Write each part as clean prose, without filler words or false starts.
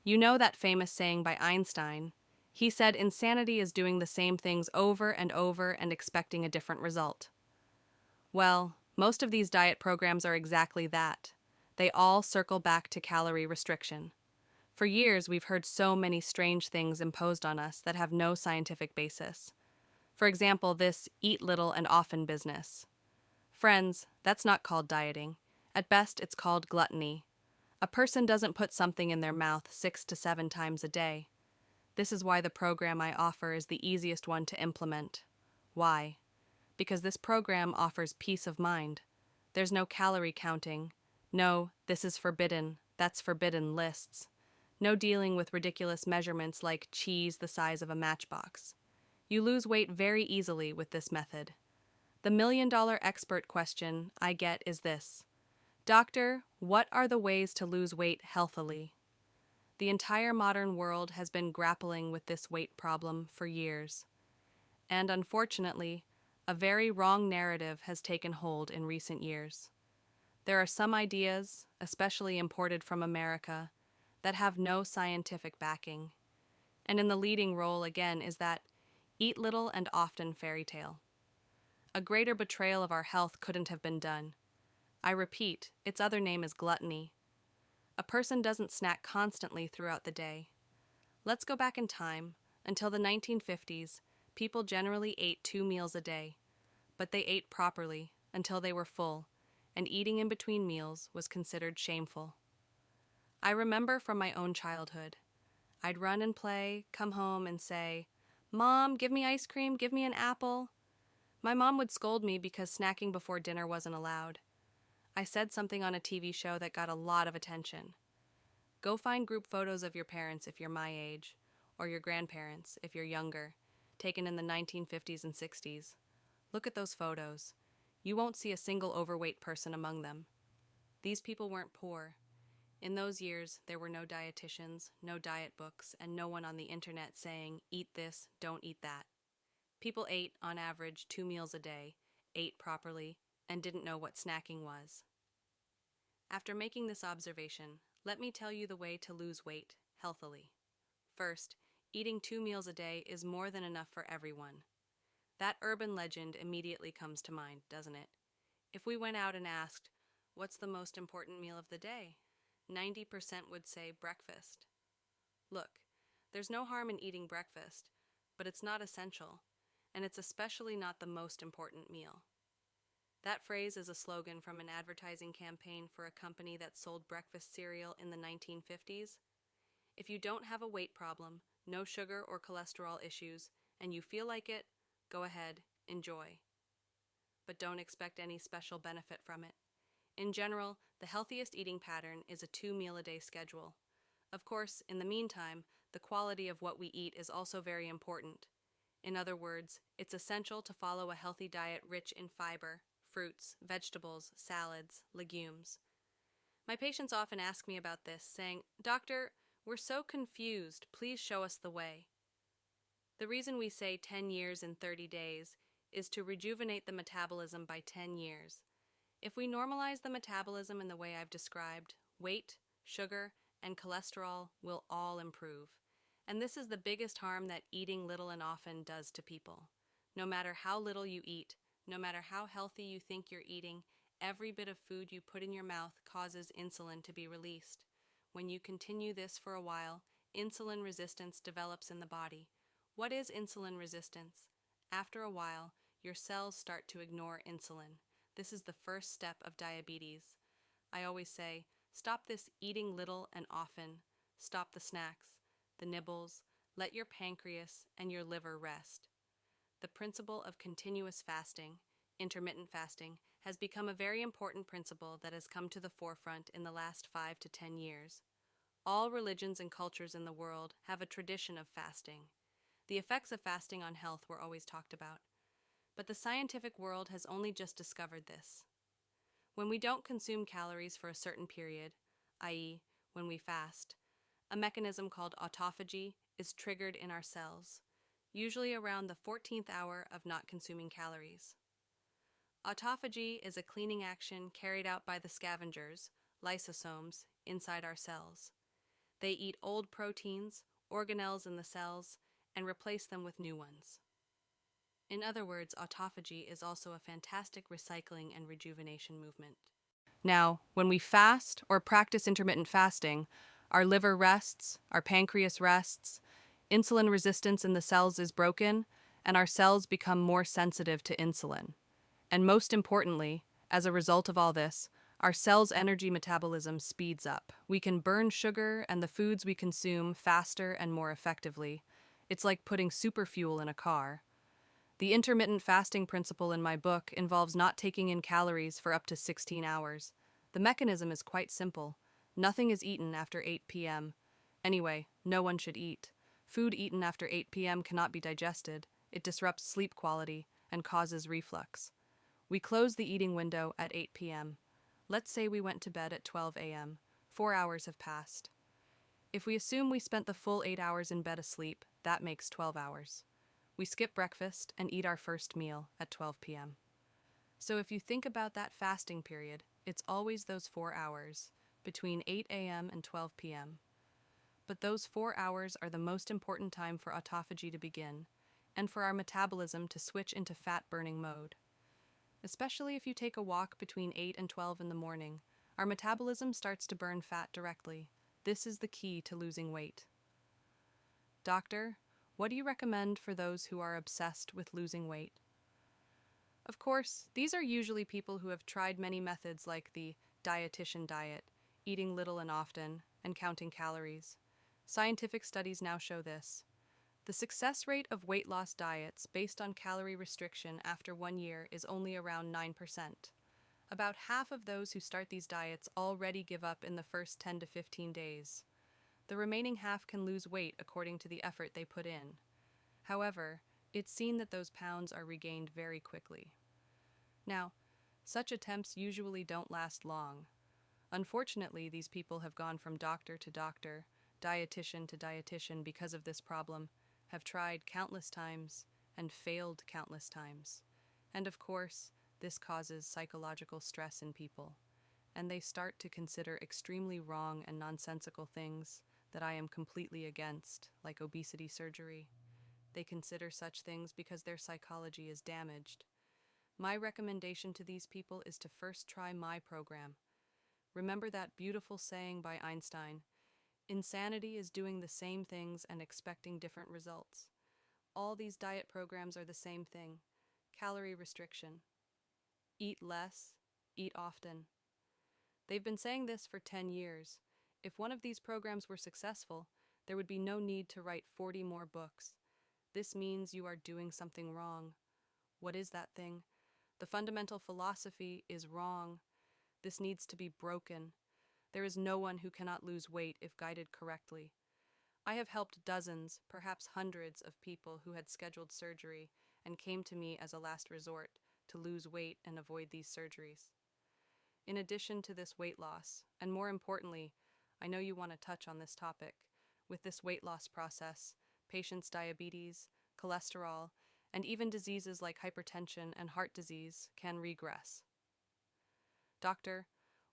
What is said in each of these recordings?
You know that famous saying by Einstein? He said insanity is doing the same things over and over and expecting a different result. Well, most of these diet programs are exactly that. They all circle back to calorie restriction. For years, we've heard so many strange things imposed on us that have no scientific basis. For example, this eat little and often business. Friends, that's not called dieting. At best, it's called gluttony. A person doesn't put something in their mouth 6 to 7 times a day. This is why the program I offer is the easiest one to implement. Why? Because this program offers peace of mind. There's no calorie counting. No, this is forbidden. That's forbidden lists. No dealing with ridiculous measurements like cheese the size of a matchbox. You lose weight very easily with this method. The million-dollar expert question I get is this: Doctor, what are the ways to lose weight healthily? The entire modern world has been grappling with this weight problem for years. And unfortunately, a very wrong narrative has taken hold in recent years. There are some ideas, especially imported from America, that have no scientific backing. And in the leading role again is that eat little and often fairy tale. A greater betrayal of our health couldn't have been done. I repeat, its other name is gluttony. A person doesn't snack constantly throughout the day. Let's go back in time. Until the 1950s, people generally ate 2 meals a day, but they ate properly until they were full, and eating in between meals was considered shameful. I remember from my own childhood. I'd run and play, come home and say, "Mom, give me ice cream, give me an apple." My mom would scold me because snacking before dinner wasn't allowed. I said something on a TV show that got a lot of attention. Go find group photos of your parents if you're my age, or your grandparents if you're younger, taken in the 1950s and 60s. Look at those photos. You won't see a single overweight person among them. These people weren't poor. In those years, there were no dietitians, no diet books, and no one on the internet saying, eat this, don't eat that. People ate, on average, 2 meals a day, ate properly, and didn't know what snacking was. After making this observation, let me tell you the way to lose weight healthily. First, eating 2 meals a day is more than enough for everyone. That urban legend immediately comes to mind, doesn't it? If we went out and asked, what's the most important meal of the day? 90% would say breakfast. Look, there's no harm in eating breakfast, but it's not essential, and it's especially not the most important meal. That phrase is a slogan from an advertising campaign for a company that sold breakfast cereal in the 1950s. If you don't have a weight problem, no sugar or cholesterol issues, and you feel like it, go ahead, enjoy. But don't expect any special benefit from it. In general, the healthiest eating pattern is a 2 meal a day schedule. Of course, in the meantime, the quality of what we eat is also very important. In other words, it's essential to follow a healthy diet rich in fiber, fruits, vegetables, salads, legumes. My patients often ask me about this, saying, "Doctor, we're so confused. Please show us the way." The reason we say 10 years in 30 days is to rejuvenate the metabolism by 10 years. If we normalize the metabolism in the way I've described, weight, sugar, and cholesterol will all improve. And this is the biggest harm that eating little and often does to people. No matter how little you eat, no matter how healthy you think you're eating, every bit of food you put in your mouth causes insulin to be released. When you continue this for a while, insulin resistance develops in the body. What is insulin resistance? After a while, your cells start to ignore insulin. This is the first step of diabetes. I always say, stop this eating little and often. Stop the snacks, the nibbles. Let your pancreas and your liver rest. The principle of continuous fasting, intermittent fasting, has become a very important principle that has come to the forefront in the last 5 to 10 years. All religions and cultures in the world have a tradition of fasting. The effects of fasting on health were always talked about. But the scientific world has only just discovered this. When we don't consume calories for a certain period, i.e., when we fast, a mechanism called autophagy is triggered in our cells, usually around the 14th hour of not consuming calories. Autophagy is a cleaning action carried out by the scavengers, lysosomes, inside our cells. They eat old proteins, organelles in the cells, and replace them with new ones. In other words, autophagy is also a fantastic recycling and rejuvenation movement. Now, when we fast or practice intermittent fasting, our liver rests, our pancreas rests, insulin resistance in the cells is broken, and our cells become more sensitive to insulin. And most importantly, as a result of all this, our cells' energy metabolism speeds up. We can burn sugar and the foods we consume faster and more effectively. It's like putting superfuel in a car. The intermittent fasting principle in my book involves not taking in calories for up to 16 hours. The mechanism is quite simple. Nothing is eaten after 8 p.m. Anyway, no one should eat. Food eaten after 8 p.m. cannot be digested. It disrupts sleep quality and causes reflux. We close the eating window at 8 p.m. Let's say we went to bed at 12 a.m. 4 hours have passed. If we assume we spent the full 8 hours in bed asleep, that makes 12 hours. We skip breakfast and eat our first meal at 12 p.m. So if you think about that fasting period, it's always those 4 hours, between 8 a.m. and 12 p.m. But those 4 hours are the most important time for autophagy to begin, and for our metabolism to switch into fat-burning mode. Especially if you take a walk between 8 and 12 in the morning, our metabolism starts to burn fat directly. This is the key to losing weight. Doctor, what do you recommend for those who are obsessed with losing weight? Of course, these are usually people who have tried many methods like the dietitian diet, eating little and often, and counting calories. Scientific studies now show this. The success rate of weight loss diets based on calorie restriction after 1 year is only around 9%. About half of those who start these diets already give up in the first 10 to 15 days. The remaining half can lose weight according to the effort they put in. However, it's seen that those pounds are regained very quickly. Now, such attempts usually don't last long. Unfortunately, these people have gone from doctor to doctor, dietitian to dietitian because of this problem, have tried countless times, and failed countless times. And of course, this causes psychological stress in people, and they start to consider extremely wrong and nonsensical things that I am completely against, like obesity surgery. They consider such things because their psychology is damaged. My recommendation to these people is to first try my program. Remember that beautiful saying by Einstein, "Insanity is doing the same things and expecting different results." All these diet programs are the same thing: calorie restriction. Eat less, eat often. They've been saying this for 10 years. If one of these programs were successful, there would be no need to write 40 more books. This means you are doing something wrong. What is that thing? The fundamental philosophy is wrong. This needs to be broken. There is no one who cannot lose weight if guided correctly. I have helped dozens, perhaps hundreds of people who had scheduled surgery and came to me as a last resort to lose weight and avoid these surgeries. In addition to this weight loss, and more importantly, I know you want to touch on this topic, with this weight loss process, patients' diabetes, cholesterol, and even diseases like hypertension and heart disease can regress. Doctor,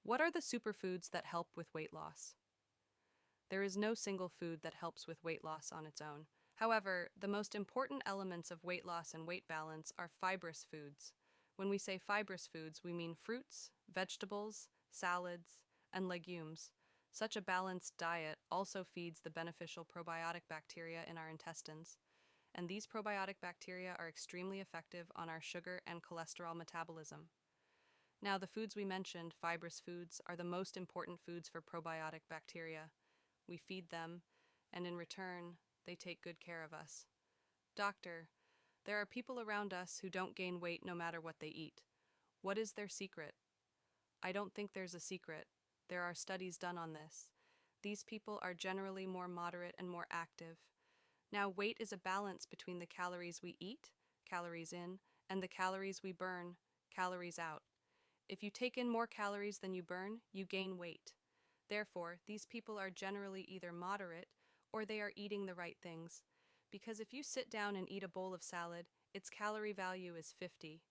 what are the superfoods that help with weight loss? There is no single food that helps with weight loss on its own. However, the most important elements of weight loss and weight balance are fibrous foods. When we say fibrous foods, we mean fruits, vegetables, salads, and legumes. Such a balanced diet also feeds the beneficial probiotic bacteria in our intestines, and these probiotic bacteria are extremely effective on our sugar and cholesterol metabolism. Now, the foods we mentioned, fibrous foods, are the most important foods for probiotic bacteria. We feed them, and in return, they take good care of us. Doctor, there are people around us who don't gain weight no matter what they eat. What is their secret? I don't think there's a secret. There are studies done on this. These people are generally more moderate and more active. Now, weight is a balance between the calories we eat, calories in, and the calories we burn, calories out. If you take in more calories than you burn, you gain weight. Therefore, these people are generally either moderate or they are eating the right things. Because if you sit down and eat a bowl of salad, its calorie value is 50.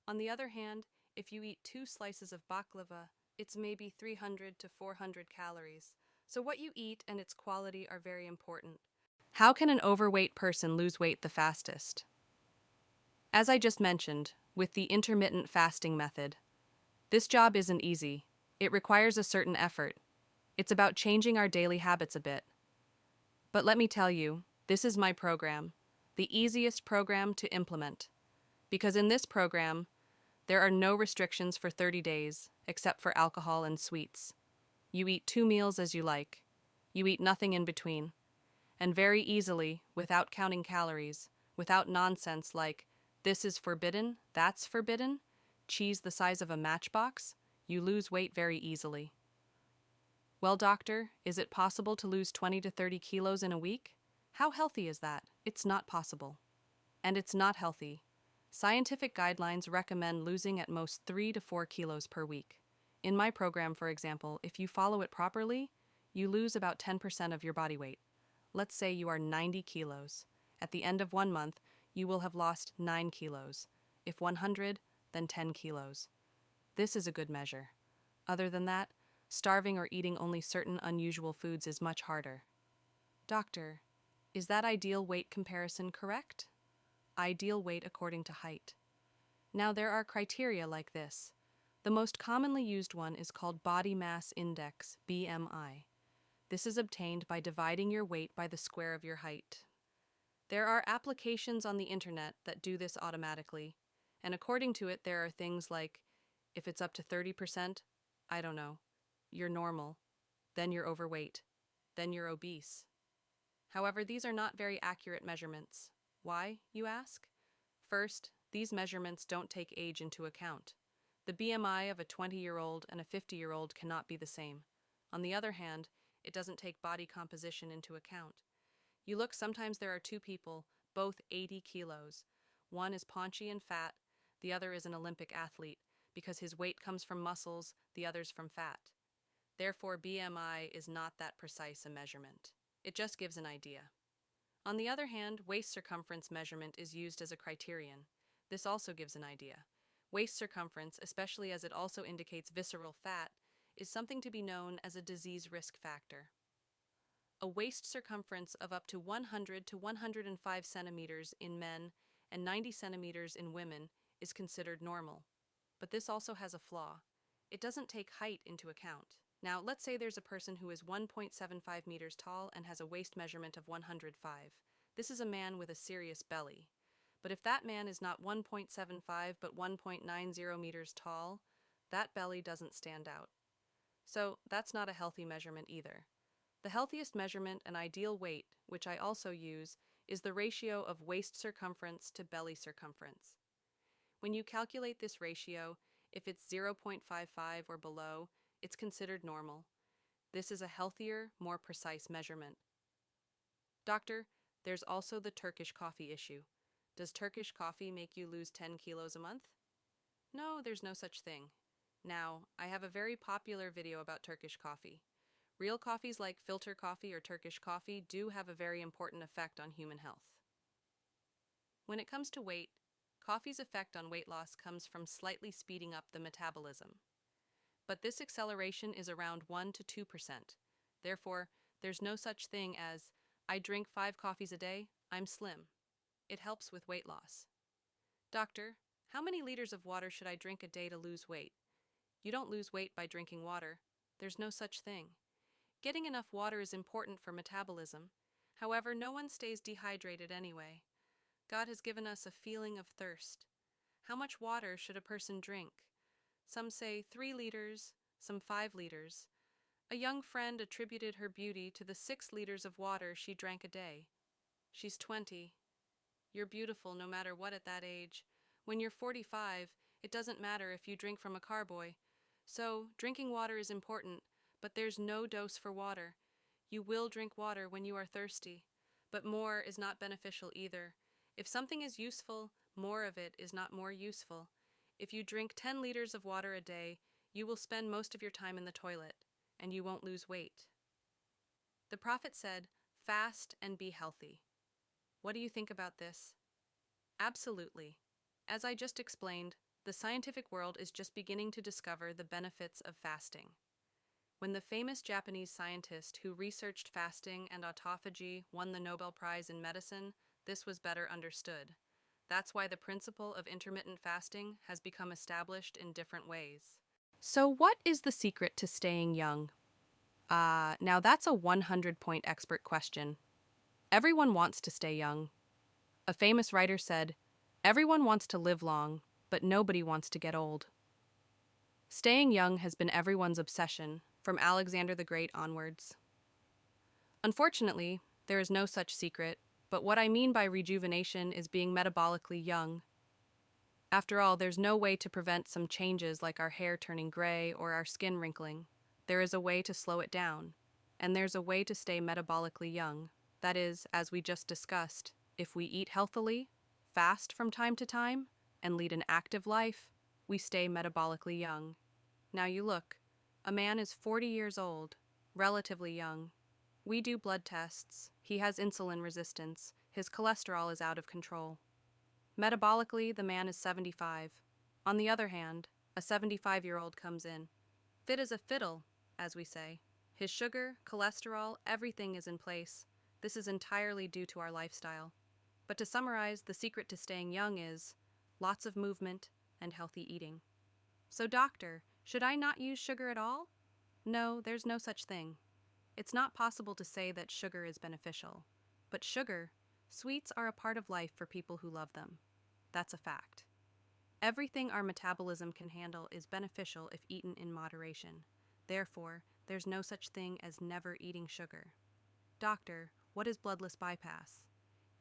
On the other hand, if you eat 2 slices of baklava, it's maybe 300 to 400 calories. So, what you eat and its quality are very important. How can an overweight person lose weight the fastest? As I just mentioned, with the intermittent fasting method, this job isn't easy. It requires a certain effort. It's about changing our daily habits a bit. But let me tell you, this is my program, the easiest program to implement. Because in this program, there are no restrictions for 30 days, except for alcohol and sweets. You eat 2 meals as you like. You eat nothing in between. And very easily, without counting calories, without nonsense like, this is forbidden, that's forbidden, cheese the size of a matchbox, you lose weight very easily. Well, doctor, is it possible to lose 20 to 30 kilos in a week? How healthy is that? It's not possible. And it's not healthy. Scientific guidelines recommend losing at most 3 to 4 kilos per week. In my program, for example, if you follow it properly, you lose about 10% of your body weight. Let's say you are 90 kilos. At the end of 1 month, you will have lost 9 kilos. If 100, then 10 kilos. This is a good measure. Other than that, starving or eating only certain unusual foods is much harder. Doctor, is that ideal weight comparison correct? Ideal weight according to height. Now there are criteria like this. The most commonly used one is called Body Mass Index, BMI. This is obtained by dividing your weight by the square of your height. There are applications on the internet that do this automatically, and according to it there are things like, if it's up to 30%, I don't know, you're normal, then you're overweight, then you're obese. However, these are not very accurate measurements. Why, you ask? First, these measurements don't take age into account. The BMI of a 20-year-old and a 50-year-old cannot be the same. On the other hand, it doesn't take body composition into account. You look, sometimes there are two people, both 80 kilos. One is paunchy and fat, the other is an Olympic athlete, because his weight comes from muscles, the other's from fat. Therefore, BMI is not that precise a measurement. It just gives an idea. On the other hand, waist circumference measurement is used as a criterion. This also gives an idea. Waist circumference, especially as it also indicates visceral fat, is something to be known as a disease risk factor. A waist circumference of up to 100 to 105 centimeters in men and 90 centimeters in women is considered normal. But this also has a flaw. It doesn't take height into account. Now, let's say there's a person who is 1.75 meters tall and has a waist measurement of 105. This is a man with a serious belly. But if that man is not 1.75 but 1.90 meters tall, that belly doesn't stand out. So that's not a healthy measurement either. The healthiest measurement and ideal weight, which I also use, is the ratio of waist circumference to belly circumference. When you calculate this ratio, if it's 0.55 or below, it's considered normal. This is a healthier, more precise measurement. Doctor, there's also the Turkish coffee issue. Does Turkish coffee make you lose 10 kilos a month? No, there's no such thing. Now, I have a very popular video about Turkish coffee. Real coffees like filter coffee or Turkish coffee do have a very important effect on human health. When it comes to weight, coffee's effect on weight loss comes from slightly speeding up the metabolism. But this acceleration is around 1 to 2%. Therefore, there's no such thing as, I drink 5 coffees a day, I'm slim. It helps with weight loss. Doctor, how many liters of water should I drink a day to lose weight? You don't lose weight by drinking water. There's no such thing. Getting enough water is important for metabolism. However, no one stays dehydrated anyway. God has given us a feeling of thirst. How much water should a person drink? Some say 3 liters, some 5 liters. A young friend attributed her beauty to the 6 liters of water she drank a day. She's 20. You're beautiful no matter what at that age. When you're 45, it doesn't matter if you drink from a carboy. So, drinking water is important, but there's no dose for water. You will drink water when you are thirsty, but more is not beneficial either. If something is useful, more of it is not more useful. If you drink 10 liters of water a day, you will spend most of your time in the toilet, and you won't lose weight. The Prophet said, fast and be healthy. What do you think about this? Absolutely. As I just explained, the scientific world is just beginning to discover the benefits of fasting. When the famous Japanese scientist who researched fasting and autophagy won the Nobel Prize in Medicine, this was better understood. That's why the principle of intermittent fasting has become established in different ways. So, what is the secret to staying young? Now that's a 100-point expert question. Everyone wants to stay young. A famous writer said, "Everyone wants to live long, but nobody wants to get old." Staying young has been everyone's obsession, from Alexander the Great onwards. Unfortunately, there is no such secret, but what I mean by rejuvenation is being metabolically young. After all, there's no way to prevent some changes like our hair turning gray or our skin wrinkling. There is a way to slow it down, and there's a way to stay metabolically young. That is, as we just discussed, if we eat healthily, fast from time to time, and lead an active life, we stay metabolically young. Now you look, a man is 40 years old, relatively young. We do blood tests, he has insulin resistance, his cholesterol is out of control. Metabolically, the man is 75. On the other hand, a 75-year-old comes in, fit as a fiddle, as we say. His sugar, cholesterol, everything is in place. This is entirely due to our lifestyle. But to summarize, the secret to staying young is lots of movement and healthy eating. So, doctor, should I not use sugar at all? No, there's no such thing. It's not possible to say that sugar is beneficial. But sweets are a part of life for people who love them. That's a fact. Everything our metabolism can handle is beneficial if eaten in moderation. Therefore, there's no such thing as never eating sugar. Doctor, what is bloodless bypass?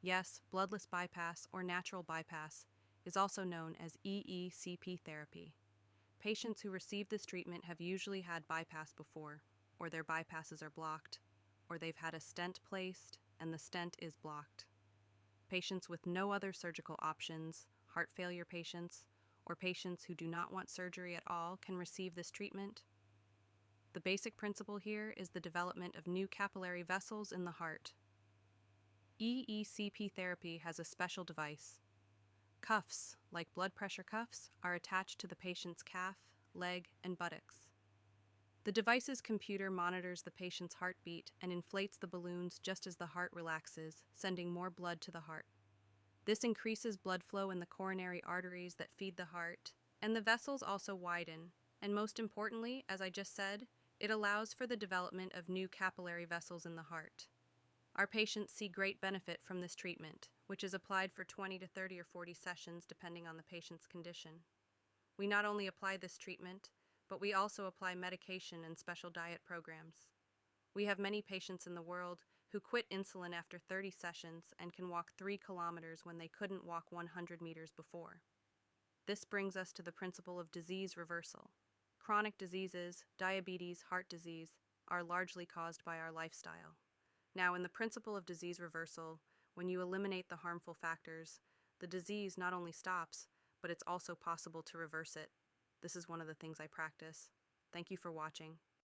Yes, bloodless bypass or natural bypass is also known as EECP therapy. Patients who receive this treatment have usually had bypass before, or their bypasses are blocked, or they've had a stent placed and the stent is blocked. Patients with no other surgical options, heart failure patients, or patients who do not want surgery at all can receive this treatment. The basic principle here is the development of new capillary vessels in the heart. EECP therapy has a special device. Cuffs, like blood pressure cuffs, are attached to the patient's calf, leg, and buttocks. The device's computer monitors the patient's heartbeat and inflates the balloons just as the heart relaxes, sending more blood to the heart. This increases blood flow in the coronary arteries that feed the heart, and the vessels also widen, and most importantly, as I just said, it allows for the development of new capillary vessels in the heart. Our patients see great benefit from this treatment, which is applied for 20 to 30 or 40 sessions depending on the patient's condition. We not only apply this treatment, but we also apply medication and special diet programs. We have many patients in the world who quit insulin after 30 sessions and can walk 3 kilometers when they couldn't walk 100 meters before. This brings us to the principle of disease reversal. Chronic diseases, diabetes, heart disease, are largely caused by our lifestyle. Now, in the principle of disease reversal, when you eliminate the harmful factors, the disease not only stops, but it's also possible to reverse it. This is one of the things I practice. Thank you for watching.